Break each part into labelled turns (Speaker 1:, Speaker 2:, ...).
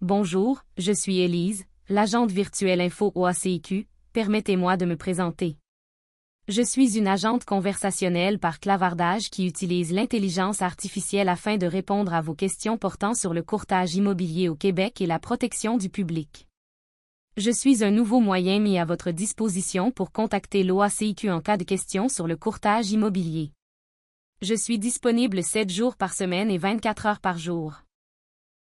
Speaker 1: Bonjour, je suis Élise, l'agente virtuelle Info OACIQ, permettez-moi de me présenter. Je suis une agente conversationnelle par clavardage qui utilise l'intelligence artificielle afin de répondre à vos questions portant sur le courtage immobilier au Québec et la protection du public. Je suis un nouveau moyen mis à votre disposition pour contacter l'OACIQ en cas de questions sur le courtage immobilier. Je suis disponible 7 jours par semaine et 24 heures par jour.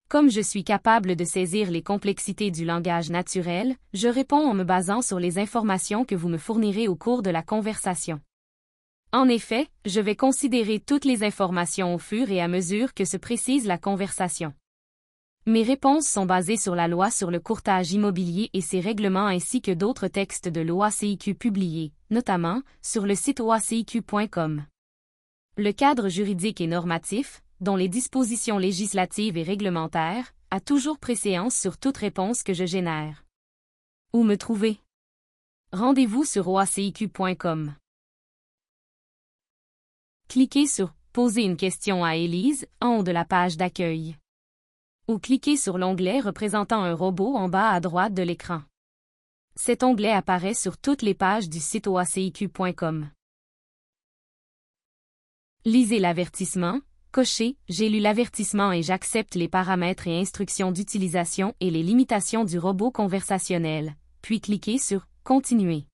Speaker 1: Comme je suis capable de saisir les complexités du langage naturel, je réponds en me basant sur les informations que vous me fournirez au cours de la conversation. En effet, je vais considérer toutes les informations au fur et à mesure que se précise la conversation. Mes réponses sont basées sur la loi sur le courtage immobilier et ses règlements ainsi que d'autres textes de l'OACIQ publiés, notamment sur le site oaciq.com. Le cadre juridique et normatif, dont les dispositions législatives et réglementaires, a toujours préséance sur toute réponse que je génère. Où me trouver? Rendez-vous sur oaciq.com. Cliquez sur « Poser une question à Élise » en haut de la page d'accueil. Ou cliquez sur l'onglet représentant un robot en bas à droite de l'écran. Cet onglet apparaît sur toutes les pages du site oaciq.com. Lisez l'avertissement. Cochez « J'ai lu l'avertissement et j'accepte les paramètres et instructions d'utilisation et les limitations du robot conversationnel », puis cliquez sur « Continuer ».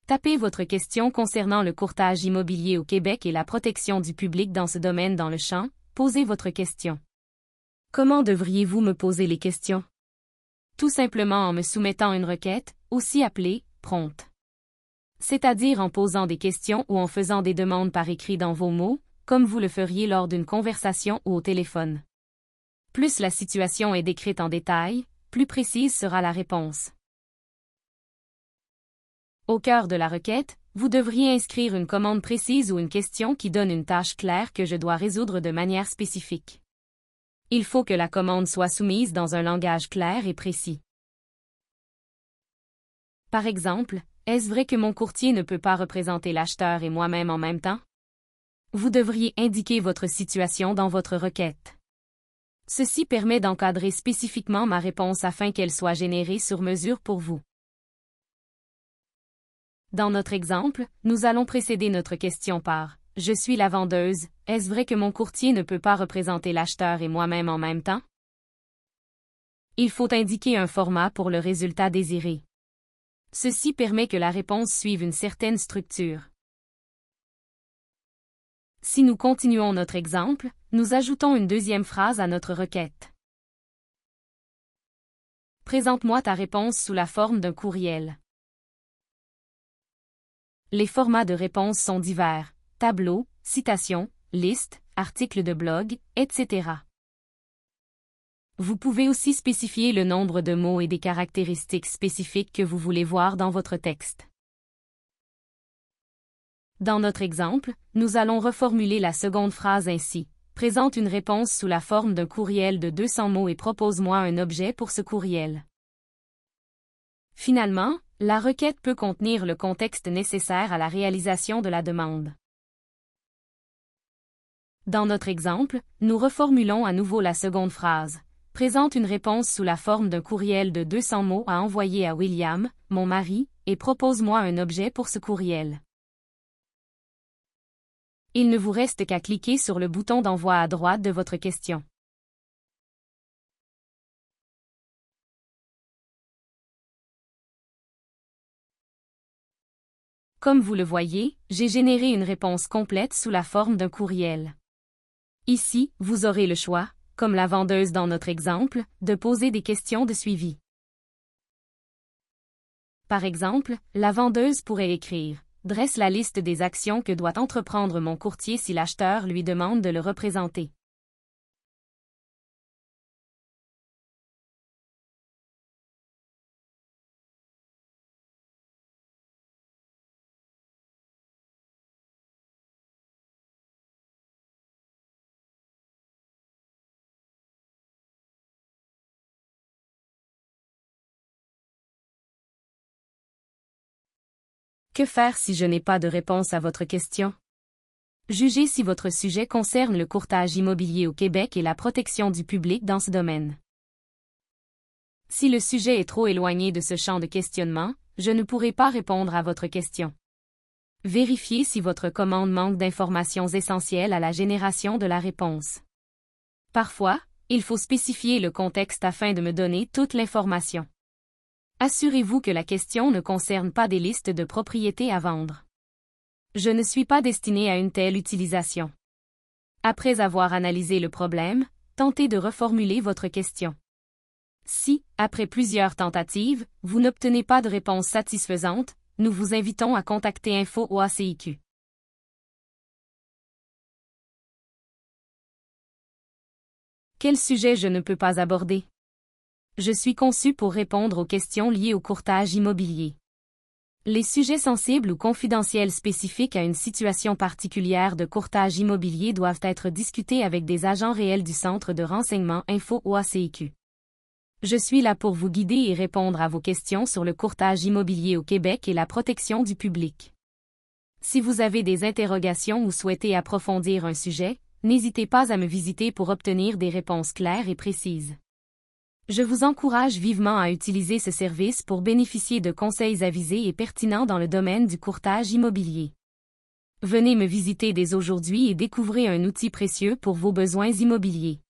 Speaker 1: Tapez votre question concernant le courtage immobilier au Québec et la protection du public dans ce domaine dans le champ « Posez votre question ». Comment devriez-vous me poser les questions? Tout simplement en me soumettant une requête, aussi appelée « prompt ». C'est-à-dire en posant des questions ou en faisant des demandes par écrit dans vos mots, comme vous le feriez lors d'une conversation ou au téléphone. Plus la situation est décrite en détail, plus précise sera la réponse. Au cœur de la requête, vous devriez inscrire une commande précise ou une question qui donne une tâche claire que je dois résoudre de manière spécifique. Il faut que la commande soit soumise dans un langage clair et précis. Par exemple, est-ce vrai que mon courtier ne peut pas représenter l'acheteur et moi-même en même temps? Vous devriez indiquer votre situation dans votre requête. Ceci permet d'encadrer spécifiquement ma réponse afin qu'elle soit générée sur mesure pour vous. Dans notre exemple, nous allons précéder notre question par « Je suis la vendeuse, est-ce vrai que mon courtier ne peut pas représenter l'acheteur et moi-même en même temps? » Il faut indiquer un format pour le résultat désiré. Ceci permet que la réponse suive une certaine structure. Si nous continuons notre exemple, nous ajoutons une deuxième phrase à notre requête. Présente-moi ta réponse sous la forme d'un courriel. Les formats de réponse sont divers: tableau, citation, liste, article de blog, etc. Vous pouvez aussi spécifier le nombre de mots et des caractéristiques spécifiques que vous voulez voir dans votre texte. Dans notre exemple, nous allons reformuler la seconde phrase ainsi. Présente une réponse sous la forme d'un courriel de 200 mots et propose-moi un objet pour ce courriel. Finalement, la requête peut contenir le contexte nécessaire à la réalisation de la demande. Dans notre exemple, nous reformulons à nouveau la seconde phrase. Présente une réponse sous la forme d'un courriel de 200 mots à envoyer à William, mon mari, et propose-moi un objet pour ce courriel. Il ne vous reste qu'à cliquer sur le bouton d'envoi à droite de votre question. Comme vous le voyez, j'ai généré une réponse complète sous la forme d'un courriel. Ici, vous aurez le choix, comme la vendeuse dans notre exemple, de poser des questions de suivi. Par exemple, la vendeuse pourrait écrire « Dresse la liste des actions que doit entreprendre mon courtier si l'acheteur lui demande de le représenter. » Que faire si je n'ai pas de réponse à votre question? Jugez si votre sujet concerne le courtage immobilier au Québec et la protection du public dans ce domaine. Si le sujet est trop éloigné de ce champ de questionnement, je ne pourrai pas répondre à votre question. Vérifiez si votre commande manque d'informations essentielles à la génération de la réponse. Parfois, il faut spécifier le contexte afin de me donner toute l'information. Assurez-vous que la question ne concerne pas des listes de propriétés à vendre. Je ne suis pas destiné à une telle utilisation. Après avoir analysé le problème, tentez de reformuler votre question. Si, après plusieurs tentatives, vous n'obtenez pas de réponse satisfaisante, nous vous invitons à contacter Info OACIQ. Quel sujet je ne peux pas aborder? Je suis conçu pour répondre aux questions liées au courtage immobilier. Les sujets sensibles ou confidentiels spécifiques à une situation particulière de courtage immobilier doivent être discutés avec des agents réels du Centre de renseignement Info OACIQ. Je suis là pour vous guider et répondre à vos questions sur le courtage immobilier au Québec et la protection du public. Si vous avez des interrogations ou souhaitez approfondir un sujet, n'hésitez pas à me visiter pour obtenir des réponses claires et précises. Je vous encourage vivement à utiliser ce service pour bénéficier de conseils avisés et pertinents dans le domaine du courtage immobilier. Venez me visiter dès aujourd'hui et découvrez un outil précieux pour vos besoins immobiliers.